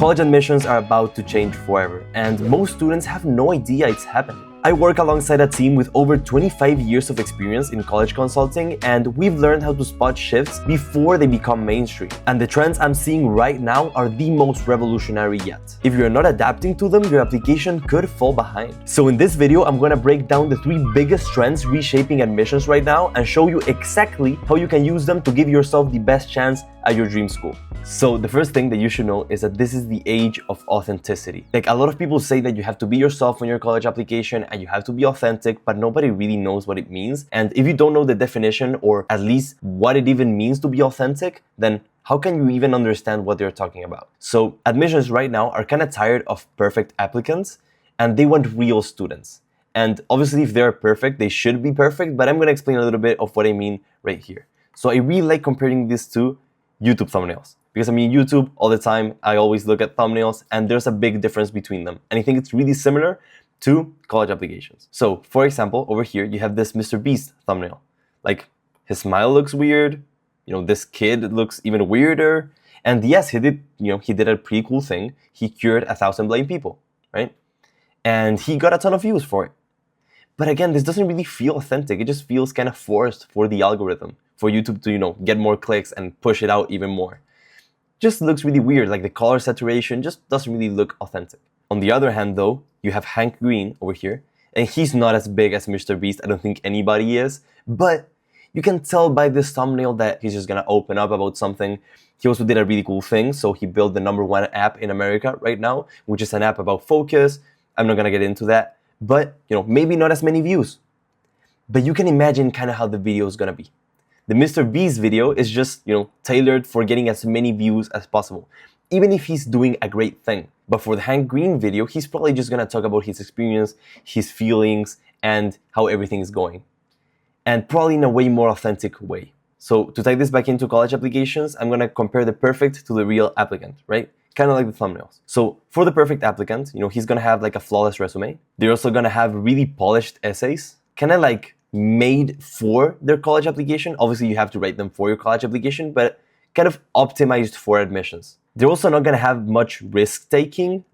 College admissions are about to change forever, and most students have no idea it's happening. I work alongside a team with over 25 years of experience in college consulting, and we've learned how to spot shifts before they become mainstream. And the trends I'm seeing right now are the most revolutionary yet. If you're not adapting to them, your application could fall behind. So in this video, I'm gonna break down the 3 biggest trends reshaping admissions right now and show you exactly how you can use them to give yourself the best chance at your dream school. So the first thing that you should know is that this is the age of authenticity. Like, a lot of people say that you have to be yourself on your college application and you have to be authentic, but nobody really knows what it means. And if you don't know the definition, or at least what it even means to be authentic, then how can you even understand what they're talking about? So admissions right now are kind of tired of perfect applicants, and they want real students. And obviously, if they're perfect, they should be perfect, but I'm going to explain a little bit of what I mean right here. So I really like comparing this to YouTube thumbnails, because I mean, YouTube all the time, I always look at thumbnails and there's a big difference between them. And I think it's really similar to college applications. So for example, over here, you have this Mr. Beast thumbnail. Like, his smile looks weird. You know, this kid looks even weirder. And yes, he did a pretty cool thing. He cured 1,000 blind people, right? And he got a ton of views for it. But again, this doesn't really feel authentic. It just feels kind of forced for the algorithm, for YouTube to, get more clicks and push it out even more. Just looks really weird, like the color saturation just doesn't really look authentic. On the other hand though, you have Hank Green over here, and he's not as big as Mr. Beast. I don't think anybody is, but you can tell by this thumbnail that he's just gonna open up about something. He also did a really cool thing, so he built the #1 app in America right now, which is an app about focus. I'm not gonna get into that, but maybe not as many views. But you can imagine kind of how the video is gonna be. The Mr. Beast video is just, tailored for getting as many views as possible, even if he's doing a great thing. But for the Hank Green video, he's probably just gonna talk about his experience, his feelings, and how everything is going. And probably in a way more authentic way. So to tie this back into college applications, I'm gonna compare the perfect to the real applicant, right? Kind of like the thumbnails. So for the perfect applicant, he's gonna have like a flawless resume. They're also gonna have really polished essays, kind of like made for their college application. Obviously, you have to write them for your college application, but kind of optimized for admissions. They're also not going to have much risk-taking,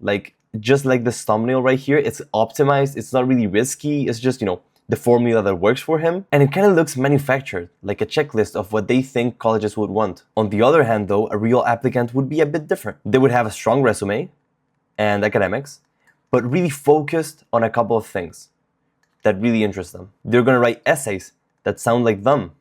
just like this thumbnail right here. It's optimized. It's not really risky. It's just, the formula that works for him. And it kind of looks manufactured, like a checklist of what they think colleges would want. On the other hand, though, a real applicant would be a bit different. They would have a strong resume and academics, but really focused on a couple of things that really interest them. They're going to write essays that sound like them,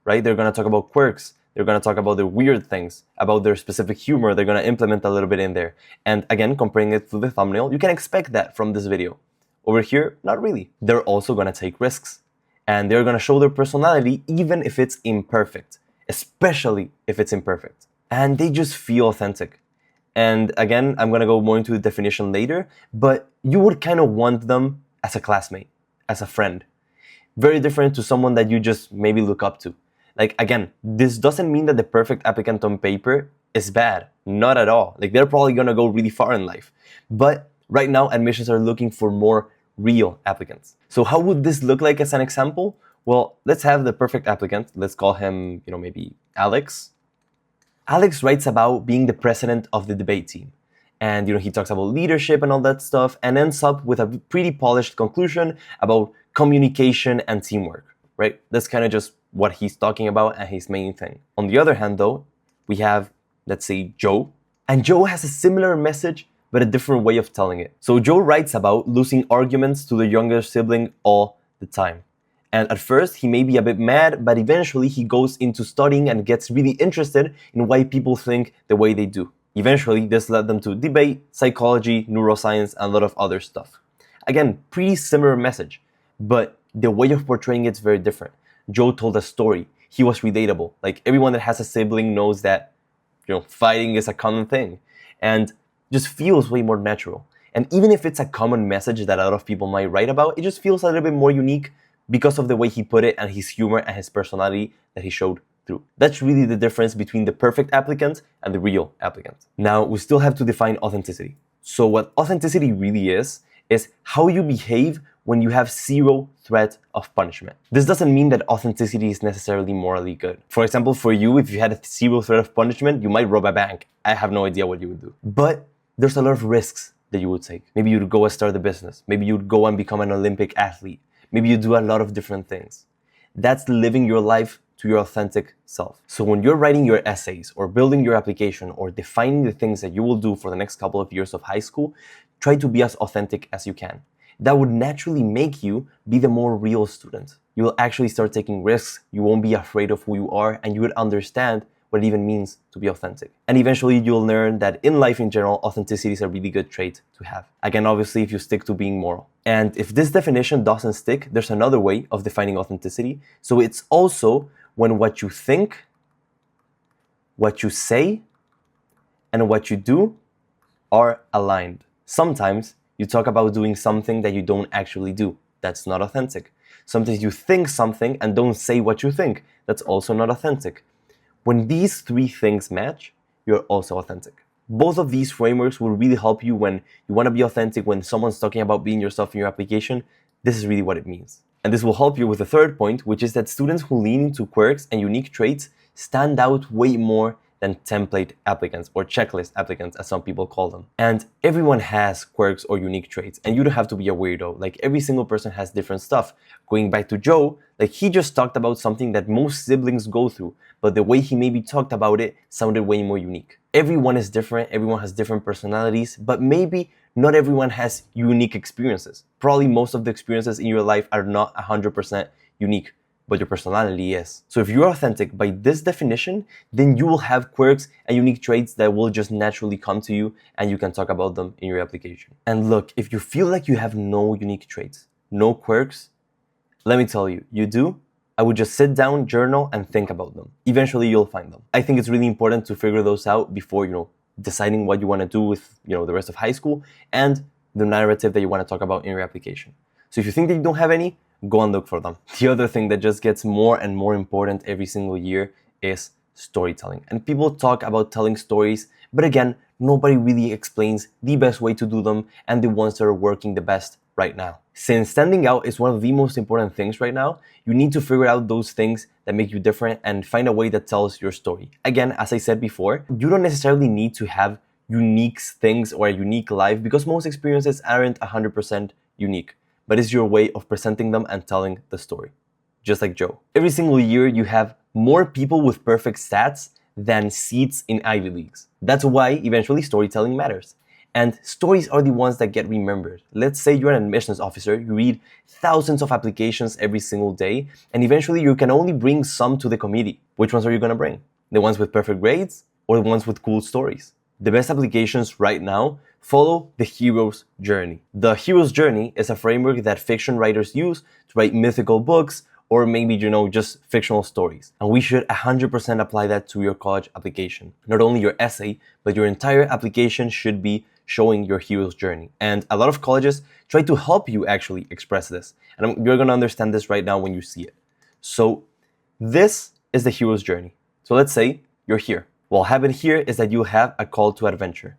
right? They're going to talk about quirks. They're going to talk about their weird things, about their specific humor. They're going to implement a little bit in there. And again, comparing it to the thumbnail, you can expect that from this video. Over here, not really. They're also going to take risks. And they're going to show their personality even if it's imperfect, especially if it's imperfect. And they just feel authentic. And again, I'm going to go more into the definition later, but you would kind of want them as a classmate, as a friend. Very different to someone that you just maybe look up to. Like, again, this doesn't mean that the perfect applicant on paper is bad. Not at all. Like, they're probably gonna go really far in life. But right now, admissions are looking for more real applicants. So how would this look like as an example? Well, let's have the perfect applicant. Let's call him, maybe Alex. Alex writes about being the president of the debate team. And, he talks about leadership and all that stuff, and ends up with a pretty polished conclusion about communication and teamwork, right? That's kind of just what he's talking about and his main thing. On the other hand, though, we have, let's say, Joe. And Joe has a similar message, but a different way of telling it. So Joe writes about losing arguments to the younger sibling all the time. And at first, he may be a bit mad, but eventually he goes into studying and gets really interested in why people think the way they do. Eventually, this led them to debate, psychology, neuroscience, and a lot of other stuff. Again, pretty similar message, but the way of portraying it's very different. Joe told a story. He was relatable. Like, everyone that has a sibling knows that, fighting is a common thing, and just feels way more natural. And even if it's a common message that a lot of people might write about, it just feels a little bit more unique because of the way he put it and his humor and his personality that he showed through. That's really the difference between the perfect applicant and the real applicant. Now, we still have to define authenticity. So what authenticity really is how you behave when you have zero threat of punishment. This doesn't mean that authenticity is necessarily morally good. For example, for you, if you had a zero threat of punishment, you might rob a bank. I have no idea what you would do. But there's a lot of risks that you would take. Maybe you'd go and start a business. Maybe you'd go and become an Olympic athlete. Maybe you do a lot of different things. That's living your life to your authentic self. So when you're writing your essays or building your application or defining the things that you will do for the next couple of years of high school, try to be as authentic as you can. That would naturally make you be the more real student. You will actually start taking risks, you won't be afraid of who you are, and you would understand what it even means to be authentic. And eventually you'll learn that in life in general, authenticity is a really good trait to have. Again, obviously, if you stick to being moral. And if this definition doesn't stick, there's another way of defining authenticity. So it's also when what you think, what you say, and what you do are aligned. Sometimes you talk about doing something that you don't actually do. That's not authentic. Sometimes you think something and don't say what you think. That's also not authentic. When these three things match, you're also authentic. Both of these frameworks will really help you when you want to be authentic. When someone's talking about being yourself in your application, this is really what it means. And this will help you with the third point, which is that students who lean into quirks and unique traits stand out way more than template applicants or checklist applicants, as some people call them. And everyone has quirks or unique traits, and you don't have to be a weirdo. Like, every single person has different stuff. Going back to Joe, like, he just talked about something that most siblings go through, but the way he maybe talked about it sounded way more unique. Everyone is different, everyone has different personalities, but maybe not everyone has unique experiences. Probably most of the experiences in your life are not 100% unique, but your personality is. So if you're authentic by this definition, then you will have quirks and unique traits that will just naturally come to you, and you can talk about them in your application. And look, if you feel like you have no unique traits, no quirks, let me tell you, you do. I would just sit down, journal, and think about them. Eventually, you'll find them. I think it's really important to figure those out before, deciding what you want to do with, the rest of high school and the narrative that you want to talk about in your application. So if you think that you don't have any, go and look for them. The other thing that just gets more and more important every single year is storytelling. And people talk about telling stories, but again, nobody really explains the best way to do them and the ones that are working the best right now. Since standing out is one of the most important things right now, you need to figure out those things that make you different and find a way that tells your story. Again, as I said before, you don't necessarily need to have unique things or a unique life, because most experiences aren't 100% unique, but it's your way of presenting them and telling the story. Just like Joe. Every single year, you have more people with perfect stats than seats in Ivy Leagues. That's why eventually storytelling matters. And stories are the ones that get remembered. Let's say you're an admissions officer, you read thousands of applications every single day, and eventually you can only bring some to the committee. Which ones are you gonna bring? The ones with perfect grades or the ones with cool stories? The best applications right now follow the hero's journey. The hero's journey is a framework that fiction writers use to write mythical books or maybe, just fictional stories. And we should 100% apply that to your college application. Not only your essay, but your entire application should be showing your hero's journey. And a lot of colleges try to help you actually express this. And you're gonna understand this right now when you see it. So this is the hero's journey. So let's say you're here. What will happen here is that you have a call to adventure.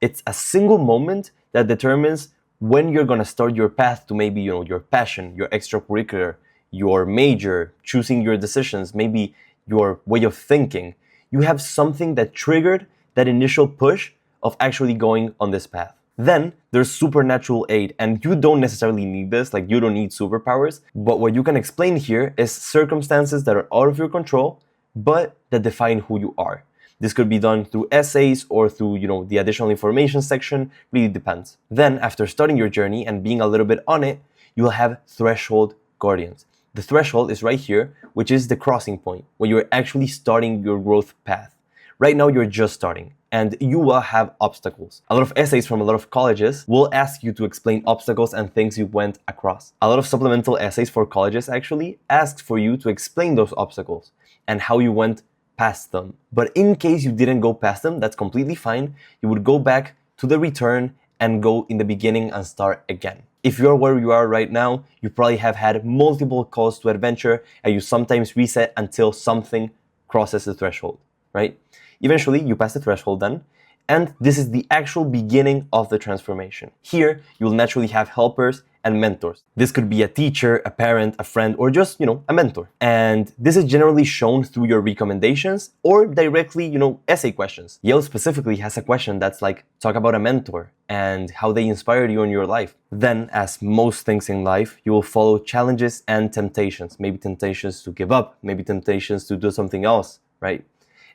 It's a single moment that determines when you're gonna start your path to maybe, your passion, your extracurricular, your major, choosing your decisions, maybe your way of thinking. You have something that triggered that initial push of actually going on this path. Then there's supernatural aid, and you don't necessarily need this, like you don't need superpowers, but what you can explain here is circumstances that are out of your control, but that define who you are. This could be done through essays or through, the additional information section, really depends. Then after starting your journey and being a little bit on it, you'll have threshold guardians. The threshold is right here, which is the crossing point, when you're actually starting your growth path. Right now, you're just starting, and you will have obstacles. A lot of essays from a lot of colleges will ask you to explain obstacles and things you went across. A lot of supplemental essays for colleges actually ask for you to explain those obstacles and how you went past them. But in case you didn't go past them, that's completely fine. You would go back to the return and go in the beginning and start again. If you're where you are right now, you probably have had multiple calls to adventure, and you sometimes reset until something crosses the threshold, right? Eventually, you pass the threshold then, and this is the actual beginning of the transformation. Here, you'll naturally have helpers and mentors. This could be a teacher, a parent, a friend, or just, a mentor. And this is generally shown through your recommendations or directly, essay questions. Yale specifically has a question that's like, talk about a mentor and how they inspired you in your life. Then, as most things in life, you will follow challenges and temptations. Maybe temptations to give up, maybe temptations to do something else, right?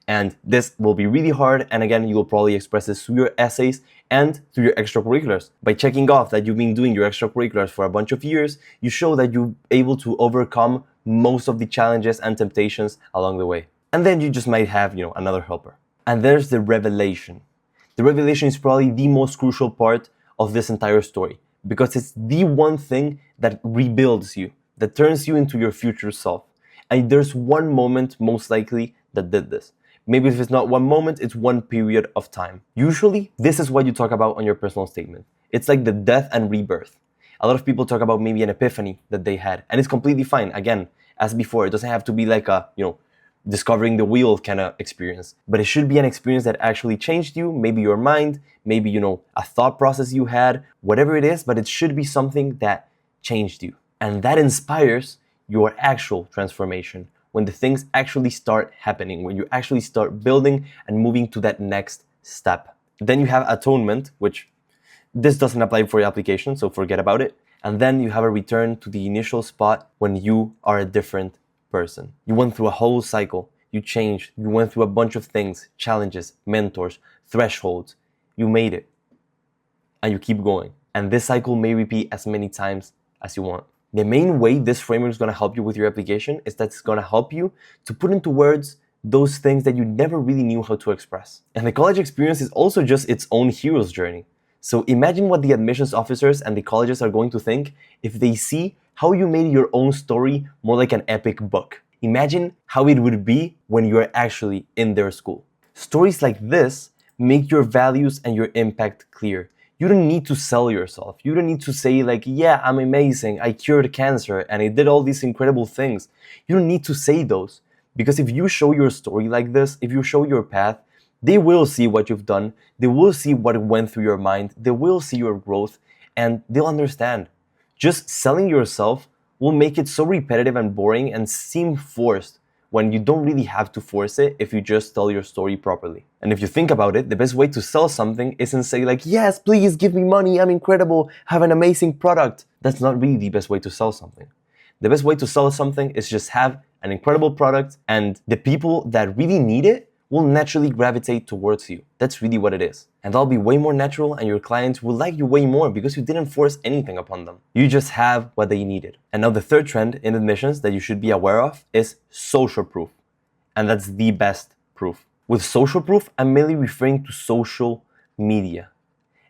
And this will be really hard, and again, you will probably express this through your essays and through your extracurriculars. By checking off that you've been doing your extracurriculars for a bunch of years, you show that you're able to overcome most of the challenges and temptations along the way. And then you just might have, another helper. And there's the revelation. The revelation is probably the most crucial part of this entire story, because it's the one thing that rebuilds you, that turns you into your future self. And there's one moment, most likely, that did this. Maybe if it's not one moment, it's one period of time. Usually, this is what you talk about on your personal statement. It's like the death and rebirth. A lot of people talk about maybe an epiphany that they had, and it's completely fine. Again, as before, it doesn't have to be like a, discovering the wheel kind of experience, but it should be an experience that actually changed you, maybe your mind, maybe, a thought process you had, whatever it is, but it should be something that changed you. And that inspires your actual transformation. When the things actually start happening, when you actually start building and moving to that next step. Then you have atonement, which this doesn't apply for your application, so forget about it. And then you have a return to the initial spot when you are a different person. You went through a whole cycle, you changed, you went through a bunch of things, challenges, mentors, thresholds. You made it, and you keep going. And this cycle may repeat as many times as you want. The main way this framework is going to help you with your application is that it's going to help you to put into words those things that you never really knew how to express. And the college experience is also just its own hero's journey. So imagine what the admissions officers and the colleges are going to think if they see how you made your own story more like an epic book. Imagine how it would be when you're actually in their school. Stories like this make your values and your impact clear. You don't need to sell yourself. You don't need to say like, yeah, I'm amazing. I cured cancer and I did all these incredible things. You don't need to say those, because if you show your story like this, if you show your path, they will see what you've done. They will see what went through your mind. They will see your growth and they'll understand. Just selling yourself will make it so repetitive and boring and seem forced, when you don't really have to force it if you just tell your story properly. And if you think about it, the best way to sell something isn't say like, yes, please give me money, I'm incredible, have an amazing product. That's not really the best way to sell something. The best way to sell something is just have an incredible product, and the people that really need it will naturally gravitate towards you. That's really what it is. And that'll be way more natural, and your clients will like you way more because you didn't force anything upon them. You just have what they needed. And now the third trend in admissions that you should be aware of is social proof. And that's the best proof. With social proof, I'm mainly referring to social media.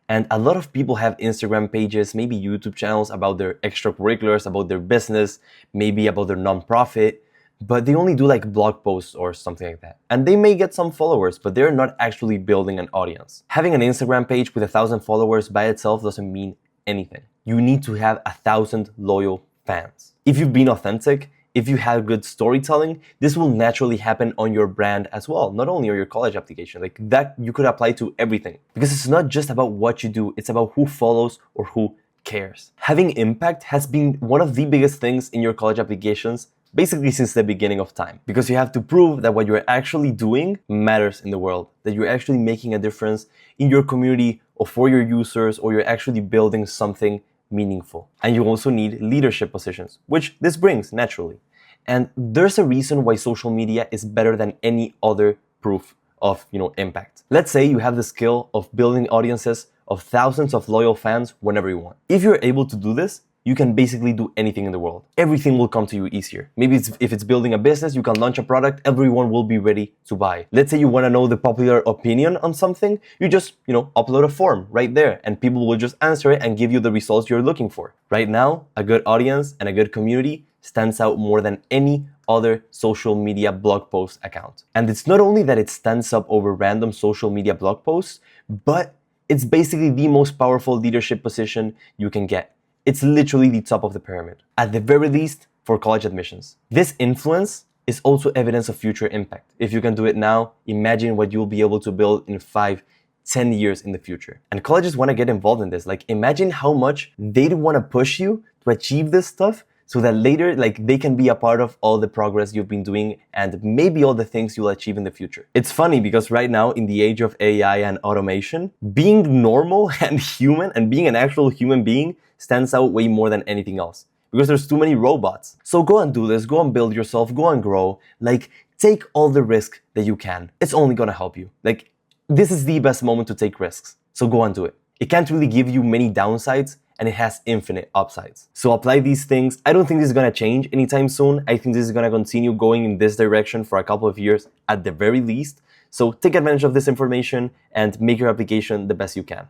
And a lot of people have Instagram pages, maybe YouTube channels about their extracurriculars, about their business, maybe about their nonprofit, but they only do like blog posts or something like that. And they may get some followers, but they're not actually building an audience. Having an Instagram page with 1,000 followers by itself doesn't mean anything. You need to have 1,000 loyal fans. If you've been authentic, if you have good storytelling, this will naturally happen on your brand as well, not only on your college application. Like that, you could apply to everything. Because it's not just about what you do, it's about who follows or who cares. Having impact has been one of the biggest things in your college applications basically since the beginning of time, because you have to prove that what you're actually doing matters in the world, that you're actually making a difference in your community or for your users, or you're actually building something meaningful. And you also need leadership positions, which this brings naturally. And there's a reason why social media is better than any other proof of, impact. Let's say you have the skill of building audiences of thousands of loyal fans whenever you want. If you're able to do this, you can basically do anything in the world. Everything will come to you easier. Maybe if it's building a business, you can launch a product, everyone will be ready to buy. Let's say you want to know the popular opinion on something, you just, upload a form right there and people will just answer it and give you the results you're looking for. Right now, a good audience and a good community stands out more than any other social media blog post account. And it's not only that it stands up over random social media blog posts, but it's basically the most powerful leadership position you can get. It's literally the top of the pyramid, at the very least for college admissions. This influence is also evidence of future impact. If you can do it now, imagine what you'll be able to build in 5, 10 years in the future. And colleges want to get involved in this. Like, imagine how much they'd want to push you to achieve this stuff so that later, like, they can be a part of all the progress you've been doing and maybe all the things you'll achieve in the future. It's funny because right now, in the age of AI and automation, being normal and human and being an actual human being stands out way more than anything else because there's too many robots. So go and do this, go and build yourself, go and grow. Like, take all the risk that you can. It's only gonna help you. Like, this is the best moment to take risks. So go and do it. It can't really give you many downsides and it has infinite upsides. So apply these things. I don't think this is gonna change anytime soon. I think this is gonna continue going in this direction for a couple of years at the very least. So take advantage of this information and make your application the best you can.